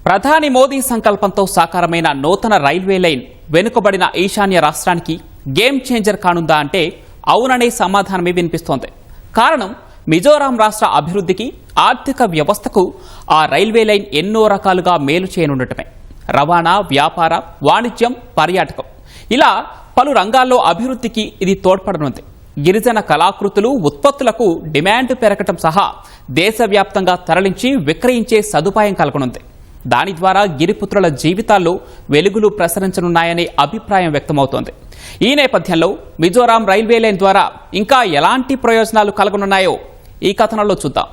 ప్రధాని మోదీ సంకల్పంతో సాకారమైన నూతన రైల్వే లైన్ వెనుకబడిన ఈశాన్య రాష్ట్రానికి గేమ్ చేంజర్ కానుందా అంటే అవుననే సమాధానమే వినిపిస్తోంది. కారణం మిజోరాం రాష్ట్ర అభివృద్ధికి, ఆర్థిక వ్యవస్థకు ఆ రైల్వే లైన్ ఎన్నో రకాలుగా మేలు చేయనుండటమే. రవాణా, వ్యాపార, వాణిజ్యం, పర్యాటకం ఇలా పలు రంగాల్లో అభివృద్ధికి ఇది తోడ్పడనుంది. గిరిజన కళాకృతులు, ఉత్పత్తులకు డిమాండ్ పెరగటం సహా దేశవ్యాప్తంగా తరలించి విక్రయించే సదుపాయం కలగనుంది. దాని ద్వారా గిరిపుత్రుల జీవితాల్లో వెలుగులు ప్రసరించనున్నాయనే అభిప్రాయం వ్యక్తమవుతోంది. ఈ నేపథ్యంలో మిజోరాం రైల్వే లైన్ ద్వారా ఇంకా ఎలాంటి ప్రయోజనాలు కలగనున్నాయో ఈ కథనంలో చూద్దాం.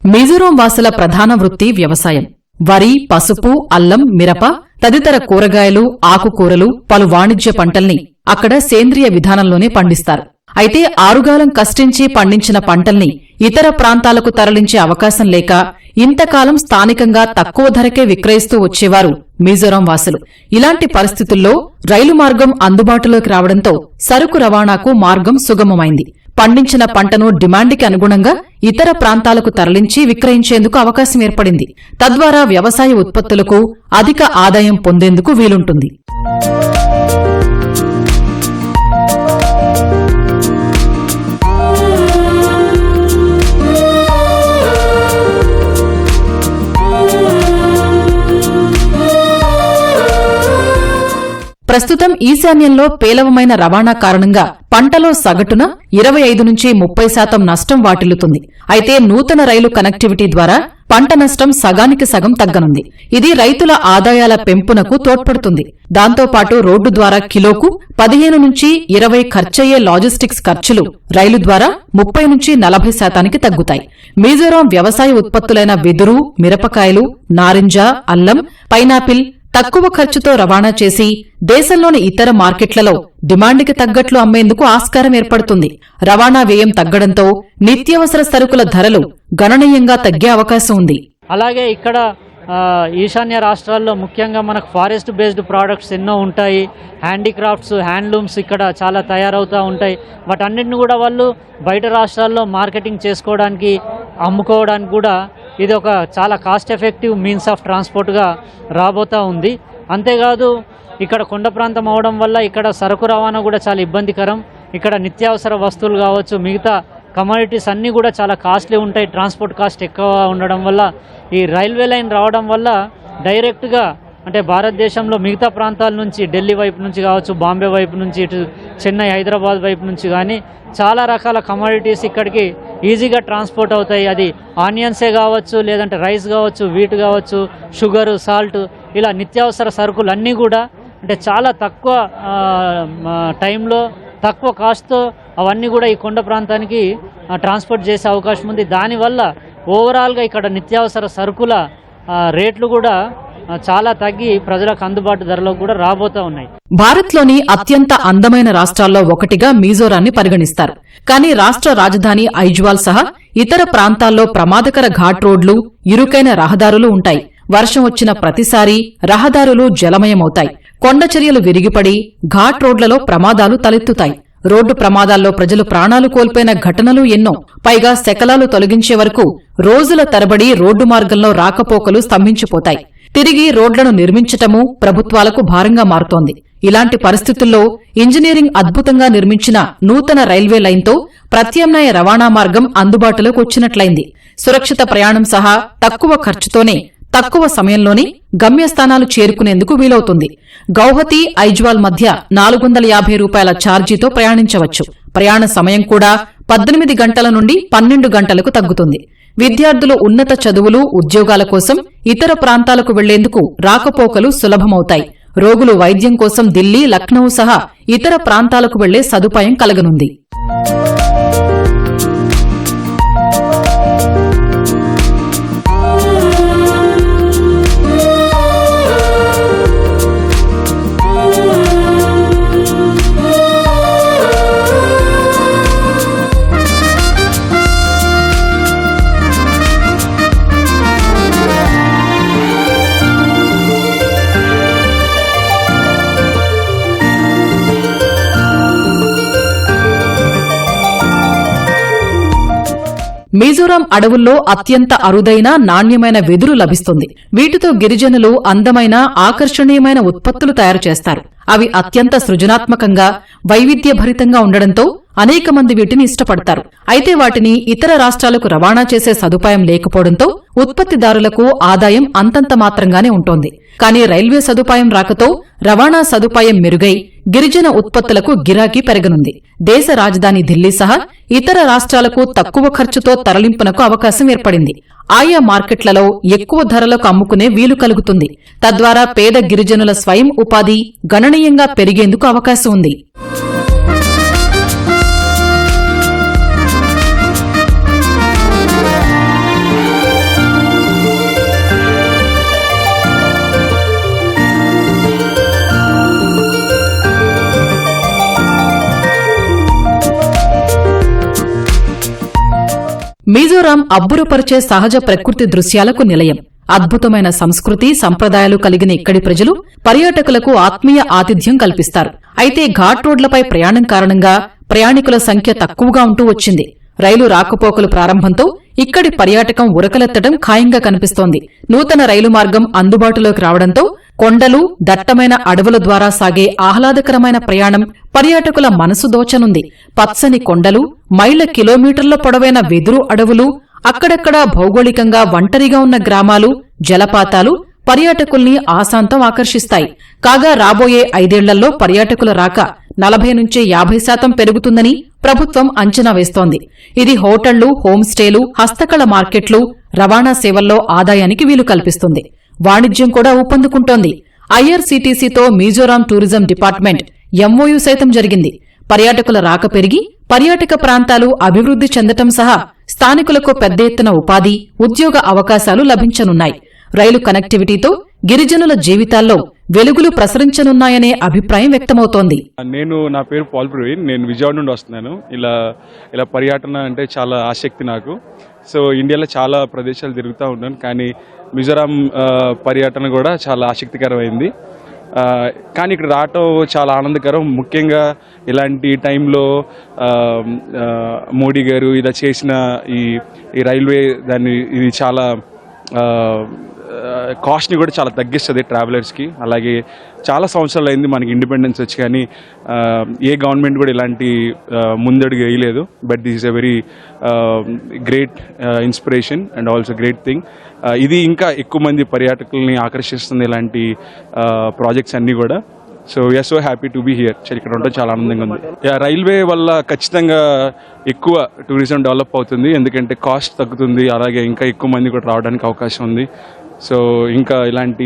మిజోరాం వాసుల ప్రధాన వృత్తి వ్యవసాయం. వరి, పసుపు, అల్లం, మిరప తదితర కూరగాయలు, ఆకుకూరలు, పలు వాణిజ్య పంటల్ని అక్కడ సేంద్రియ విధానంలోనే పండిస్తారు. అయితే ఆరుగాలం కష్టించి పండించిన పంటల్ని ఇతర ప్రాంతాలకు తరలించే అవకాశం లేక ఇంతకాలం స్థానికంగా తక్కువ ధరకే విక్రయిస్తూ వచ్చేవారు మిజోరాం వాసులు. ఇలాంటి పరిస్థితుల్లో రైలు మార్గం అందుబాటులోకి రావడంతో సరుకు రవాణాకు మార్గం సుగమమైంది. పండించిన పంటను డిమాండ్కి అనుగుణంగా ఇతర ప్రాంతాలకు తరలించి విక్రయించేందుకు అవకాశం ఏర్పడింది. తద్వారా వ్యవసాయ ఉత్పత్తులకు అధిక ఆదాయం పొందేందుకు వీలుంటుంది. ప్రస్తుతం ఈశాన్యంలో పేలవమైన రవాణా కారణంగా పంటలో సగటున 25-30% నష్టం వాటిల్లుతుంది. అయితే నూతన రైలు కనెక్టివిటీ ద్వారా పంట నష్టం సగానికి సగం తగ్గనుంది. ఇది రైతుల ఆదాయాల పెంపునకు తోడ్పడుతుంది. దాంతోపాటు రోడ్డు ద్వారా కిలోకు 15-20 ఖర్చయ్యే లాజిస్టిక్స్ ఖర్చులు రైలు ద్వారా 30-40% తగ్గుతాయి. మిజోరాం వ్యవసాయ ఉత్పత్తులైన వెదురు, మిరపకాయలు, నారింజ, అల్లం, పైనాపిల్ తక్కువ ఖర్చుతో రవాణా చేసి దేశంలోని ఇతర మార్కెట్లలో డిమాండ్కి తగ్గట్లు అమ్మేందుకు ఆస్కారం ఏర్పడుతుంది. రవాణా వ్యయం తగ్గడంతో నిత్యావసర సరుకుల ధరలు గణనీయంగా తగ్గే అవకాశం ఉంది. అలాగే ఇక్కడ ఈశాన్య రాష్ట్రాల్లో ముఖ్యంగా మనకు ఫారెస్ట్ బేస్డ్ ప్రోడక్ట్స్ ఎన్నో ఉంటాయి. హ్యాండీక్రాఫ్ట్స్, హ్యాండ్లూమ్స్ ఇక్కడ చాలా తయారవుతూ ఉంటాయి. వాటన్నిటిని కూడా వాళ్ళు బయట రాష్ట్రాల్లో మార్కెటింగ్ చేసుకోవడానికి, అమ్ముకోవడానికి కూడా ఇది ఒక చాలా కాస్ట్ ఎఫెక్టివ్ మీన్స్ ఆఫ్ ట్రాన్స్పోర్ట్గా రాబోతూ ఉంది. అంతేకాదు ఇక్కడ కొండ ప్రాంతం అవడం వల్ల ఇక్కడ సరుకు రవాణా కూడా చాలా ఇబ్బందికరం. ఇక్కడ నిత్యావసర వస్తువులు కావచ్చు, మిగతా కమోడిటీస్ అన్నీ కూడా చాలా కాస్ట్లీ ఉంటాయి. ట్రాన్స్పోర్ట్ కాస్ట్ ఎక్కువ ఉండడం వల్ల ఈ రైల్వే లైన్ రావడం వల్ల డైరెక్ట్గా అంటే భారతదేశంలో మిగతా ప్రాంతాల నుంచి, ఢిల్లీ వైపు నుంచి కావచ్చు, బాంబే వైపు నుంచి, ఇటు చెన్నై, హైదరాబాద్ వైపు నుంచి కానీ చాలా రకాల కమోడిటీస్ ఇక్కడికి ఈజీగా ట్రాన్స్పోర్ట్ అవుతాయి. అది ఆనియన్సే కావచ్చు, లేదంటే రైస్ కావచ్చు, వీట్ కావచ్చు, షుగరు, సాల్ట్, ఇలా నిత్యావసర సరుకులు అన్నీ కూడా అంటే చాలా తక్కువ టైంలో, తక్కువ కాస్ట్తో అవన్నీ కూడా ఈ కొండ ప్రాంతానికి ట్రాన్స్పోర్ట్ చేసే అవకాశం ఉంది. దానివల్ల ఓవరాల్గా ఇక్కడ నిత్యావసర సరుకుల రేట్లు కూడా చాలా తగ్గి ప్రజలకు అందుబాటు ధరలో కూడా రాబోతా ఉన్నాయి. భారత్లోని అత్యంత అందమైన రాష్ట్రాల్లో ఒకటిగా మిజోరాన్ని పరిగణిస్తారు. కానీ రాష్ట్ర రాజధాని ఐజ్వాల్ సహా ఇతర ప్రాంతాల్లో ప్రమాదకర ఘాట్ రోడ్లు, ఇరుకైన రహదారులు ఉంటాయి. వర్షం వచ్చిన ప్రతిసారి రహదారులు జలమయమవుతాయి. కొండచర్యలు విరిగిపడి ఘాట్ రోడ్లలో ప్రమాదాలు తలెత్తుతాయి. రోడ్డు ప్రమాదాల్లో ప్రజలు ప్రాణాలు కోల్పోయిన ఘటనలు ఎన్నో. పైగా శకలాలు తొలగించే వరకు రోజుల తరబడి రోడ్డు మార్గంలో రాకపోకలు స్తంభించిపోతాయి. తిరిగి రోడ్లను నిర్మించటమూ ప్రభుత్వాలకు భారంగా మారుతోంది. ఇలాంటి పరిస్థితుల్లో ఇంజనీరింగ్ అద్భుతంగా నిర్మించిన నూతన రైల్వే లైన్తో ప్రత్యామ్నాయ రవాణా మార్గం అందుబాటులోకి వచ్చినట్లయింది. సురక్షిత ప్రయాణం సహా తక్కువ ఖర్చుతోనే తక్కువ సమయంలోనే గమ్యస్థానాలు చేరుకునేందుకు వీలవుతుంది. గౌహతి, ఐజ్వాల్ మధ్య 450 రూపాయల ఛార్జీతో ప్రయాణించవచ్చు. ప్రయాణ సమయం కూడా 18 గంటల నుండి 12 గంటలకు తగ్గుతుంది. విద్యార్థులు ఉన్నత చదువులు, ఉద్యోగాల కోసం ఇతర ప్రాంతాలకు వెళ్లేందుకు రాకపోకలు సులభమవుతాయి. రోగులు వైద్యం కోసం ఢిల్లీ, లక్నో సహా ఇతర ప్రాంతాలకు వెళ్లే సదుపాయం కలగనుంది. మిజోరాం అడవుల్లో అత్యంత అరుదైన నాణ్యమైన వెదురు లభిస్తుంది. వీటితో గిరిజనులు అందమైన ఆకర్షణీయమైన ఉత్పత్తులు తయారు చేస్తారు. అవి అత్యంత సృజనాత్మకంగా వైవిధ్యభరితంగా ఉండడంతో అనేక మంది వీటిని ఇష్టపడతారు. అయితే వాటిని ఇతర రాష్ట్రాలకు రవాణా చేసే సదుపాయం లేకపోవడంతో ఉత్పత్తిదారులకు ఆదాయం అంతంత మాత్రంగానే ఉంటోంది. కానీ రైల్వే సదుపాయం రాకతో రవాణా సదుపాయం మెరుగై గిరిజన ఉత్పత్తులకు గిరాకీ పెరగనుంది. దేశ రాజధాని ఢిల్లీ సహా ఇతర రాష్ట్రాలకు తక్కువ ఖర్చుతో తరలింపునకు అవకాశం ఏర్పడింది. ఆయా మార్కెట్లలో ఎక్కువ ధరలకు అమ్ముకునే వీలు కలుగుతుంది. తద్వారా పేద గిరిజనుల స్వయం ఉపాధి గణనీయంగా పెరిగేందుకు అవకాశం ఉంది. మిజోరాం అబ్బురపరిచే సహజ ప్రకృతి దృశ్యాలకు నిలయం. అద్భుతమైన సంస్కృతి సంప్రదాయాలు కలిగిన ఇక్కడి ప్రజలు పర్యాటకులకు ఆత్మీయ ఆతిథ్యం కల్పిస్తారు. అయితే ఘాట్ రోడ్లపై ప్రయాణం కారణంగా ప్రయాణికుల సంఖ్య తక్కువగా ఉంటూ వచ్చింది. రైలు రాకపోకలు ప్రారంభంతో ఇక్కడి పర్యాటకం ఉరకలెత్తడం ఖాయంగా కనిపిస్తోంది. నూతన రైలు మార్గం అందుబాటులోకి రావడంతో కొండలు, దట్టమైన అడవుల ద్వారా సాగే ఆహ్లాదకరమైన ప్రయాణం పర్యాటకుల మనసు దోచనుంది. పచ్చని కొండలు, మైళ్ల కిలోమీటర్ల పొడవైన వెదురు అడవులు, అక్కడక్కడా భౌగోళికంగా ఒంటరిగా ఉన్న గ్రామాలు, జలపాతాలు పర్యాటకుల్ని ఆశాంతం ఆకర్షిస్తాయి. కాగా రాబోయే 5 ఏళ్లలో పర్యాటకుల రాక 40-50% పెరుగుతుందని ప్రభుత్వం అంచనా వేస్తోంది. ఇది హోటళ్లు, హోంస్టేలు, హస్తకళ మార్కెట్లు, రవాణా సేవల్లో ఆదాయానికి వీలు కల్పిస్తుంది. వాణిజ్యం కూడా ఊపందుకుంటోంది. ఐఆర్సీటీసీతో మిజోరాం టూరిజం డిపార్ట్మెంట్ ఎంఓయూ సైతం జరిగింది. పర్యాటకుల రాక పెరిగి పర్యాటక ప్రాంతాలు అభివృద్ది చెందటం సహా స్థానికులకు పెద్ద ఎత్తున ఉపాధి, ఉద్యోగ అవకాశాలు లభించనున్నాయి. రైలు కనెక్టివిటీతో గిరిజనుల జీవితాల్లో వెలుగులు ప్రసరించనున్నాయనే అభిప్రాయం వ్యక్తమవుతోంది. నా పేరు పాల్ ప్రవీణ్. నేను విజయవాడ నుండి వస్తున్నాను. ఇలా పర్యటన అంటే చాలా ఆసక్తి నాకు. సో ఇండియాలో చాలా ప్రదేశాలు తిరుగుతూ ఉంటాను, కానీ మిజోరాం పర్యటన కూడా చాలా ఆసక్తికరమైంది. కానీ ఇక్కడ రావటం చాలా ఆనందకరం. ముఖ్యంగా ఇలాంటి టైంలో మోడీ గారు ఇలా చేసిన ఈ రైల్వే ఇది చాలా కాస్ట్ని కూడా చాలా తగ్గిస్తుంది ట్రావెలర్స్కి. అలాగే చాలా సంవత్సరాలు అయింది మనకి ఇండిపెండెన్స్ వచ్చి, కానీ ఏ గవర్నమెంట్ కూడా ఇలాంటి ముందడుగు వేయలేదు. But this is a very great inspiration and also great thing. ఇది ఇంకా ఎక్కువ మంది పర్యాటకుల్ని ఆకర్షిస్తుంది ఇలాంటి ప్రాజెక్ట్స్ అన్నీ కూడా. So we are so happy to be here. ఇక్కడ ఉండడం చాలా ఆనందంగా ఉంది. రైల్వే వల్ల ఖచ్చితంగా ఎక్కువ టూరిజం డెవలప్ అవుతుంది, ఎందుకంటే కాస్ట్ తగ్గుతుంది. అలాగే ఇంకా ఎక్కువ మంది కూడా రావడానికి అవకాశం ఉంది. సో ఇంకా ఇలాంటి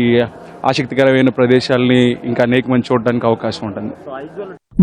ఆసక్తికరమైన ప్రదేశాలని ఇంకా అనేక మంది చూడడానికి అవకాశం ఉంటుంది.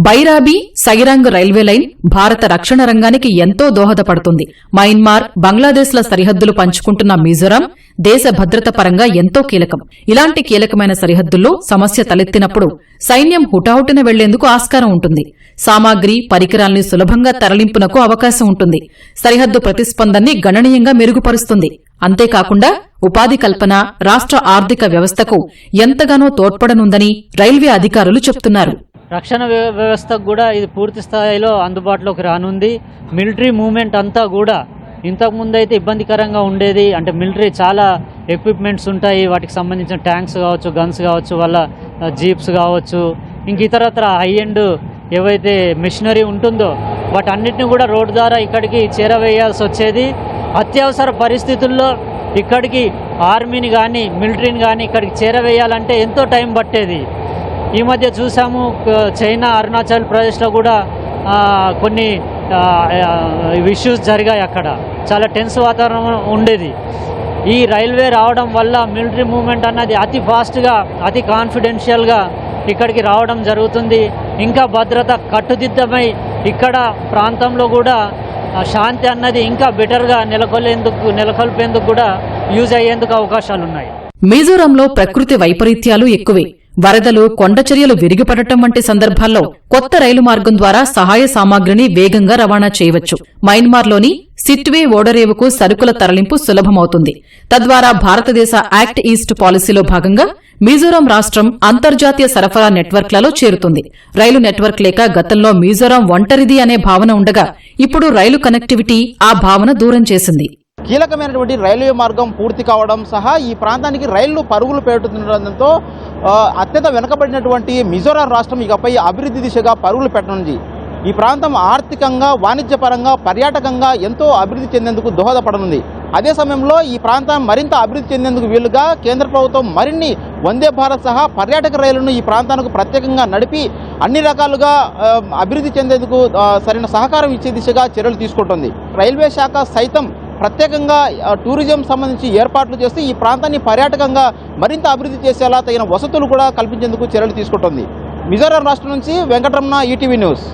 బైరాబీ సైరాంగ్ రైల్వే లైన్ భారత రక్షణ రంగానికి ఎంతో దోహదపడుతుంది. మయన్మార్, బంగ్లాదేశ్ల సరిహద్దులు పంచుకుంటున్న మిజోరాం దేశ భద్రత పరంగా ఎంతో కీలకం. ఇలాంటి కీలకమైన సరిహద్దుల్లో సమస్య తలెత్తినప్పుడు సైన్యం హుటాహుటిన వెళ్లేందుకు ఆస్కారం ఉంటుంది. సామాగ్రి, పరికరాల్ని సులభంగా తరలింపునకు అవకాశం ఉంటుంది. సరిహద్దు ప్రతిస్పందన్ని గణనీయంగా మెరుగుపరుస్తుంది. అంతేకాకుండా ఉపాధి కల్పన, రాష్ట్ర ఆర్థిక వ్యవస్థకు ఎంతగానో తోడ్పడనుందని రైల్వే అధికారులు చెబుతున్నారు. రక్షణ వ్యవస్థకు కూడా ఇది పూర్తి స్థాయిలో అందుబాటులోకి రానుంది. మిలిటరీ మూవ్మెంట్ అంతా కూడా ఇంతకుముందు అయితే ఇబ్బందికరంగా ఉండేది. అంటే మిలిటరీ చాలా ఎక్విప్మెంట్స్ ఉంటాయి, వాటికి సంబంధించిన ట్యాంక్స్ కావచ్చు, గన్స్ కావచ్చు, వాళ్ళ జీప్స్ కావచ్చు, ఇంక ఇతరత్ర హై ఎండ్ ఏవైతే మెషినరీ ఉంటుందో వాటన్నిటిని కూడా రోడ్డు ద్వారా ఇక్కడికి చేరవేయాల్సి వచ్చేది. అత్యవసర పరిస్థితుల్లో ఇక్కడికి ఆర్మీని కానీ మిలిటరీని కానీ ఇక్కడికి చేరవేయాలంటే ఎంతో టైం పట్టేది. ఈ మధ్య చూసాము చైనా, అరుణాచల్ ప్రదేశ్లో కూడా కొన్ని ఇష్యూస్ జరిగాయి. అక్కడ చాలా టెన్స్ వాతావరణం ఉండేది. ఈ రైల్వే రావడం వల్ల మిలిటరీ మూవ్మెంట్ అన్నది అతి ఫాస్ట్గా, అతి కాన్ఫిడెన్షియల్గా ఇక్కడికి రావడం జరుగుతుంది. ఇంకా భద్రత కట్టుదిద్దమై ఇక్కడ ప్రాంతంలో కూడా శాంతి అన్నది ఇంకా బెటర్గా నెలకొల్పేందుకు కూడా యూజ్ అయ్యేందుకు అవకాశాలున్నాయి. మిజోరాంలో ప్రకృతి వైపరీత్యాలు ఎక్కువే. వరదలు, కొండచర్యలు విరిగిపడటం వంటి సందర్భాల్లో కొత్త రైలు మార్గం ద్వారా సహాయ సామాగ్రిని వేగంగా రవాణా చేయవచ్చు. మయన్మార్లోని సిట్వే ఓడరేవుకు సరుకుల తరలింపు సులభమవుతుంది. తద్వారా భారతదేశ యాక్ట్ ఈస్ట్ పాలసీలో భాగంగా మిజోరాం రాష్ట్రం అంతర్జాతీయ సరఫరా నెట్వర్క్లలో చేరుతుంది. రైలు నెట్వర్క్ లేక గతంలో మిజోరాం ఒంటరిది అనే భావన ఉండగా ఇప్పుడు రైలు కనెక్టివిటీ ఆ భావన దూరం చేసింది. కీలకమైనటువంటి రైల్వే మార్గం పూర్తి కావడం సహా ఈ ప్రాంతానికి రైళ్లు పరుగులు పెడుతుండటంతో అత్యంత వెనుకబడినటువంటి మిజోరాం రాష్ట్రం ఇకపై అభివృద్ధి దిశగా పరుగులు పెట్టనుంది. ఈ ప్రాంతం ఆర్థికంగా, వాణిజ్యపరంగా, పర్యాటకంగా ఎంతో అభివృద్ధి చెందేందుకు దోహదపడనుంది. అదే సమయంలో ఈ ప్రాంతం మరింత అభివృద్ధి చెందేందుకు వీలుగా కేంద్ర ప్రభుత్వం మరిన్ని వందే భారత్ సహా పర్యాటక రైళ్లను ఈ ప్రాంతానికి ప్రత్యేకంగా నడిపి అన్ని రకాలుగా అభివృద్ధి చెందేందుకు సరైన సహకారం ఇచ్చే దిశగా చర్యలు తీసుకుంటుంది. రైల్వే శాఖ సైతం ప్రత్యేకంగా టూరిజం సంబంధించి ఏర్పాట్లు చేస్తూ ఈ ప్రాంతాన్ని పర్యాటకంగా మరింత అభివృద్ధి చేసేలా తగిన వసతులు కూడా కల్పించేందుకు చర్యలు తీసుకుంటుంది. మిజోరాం రాష్ట్రం నుంచి వెంకటరమణ, ఈటీవీ న్యూస్.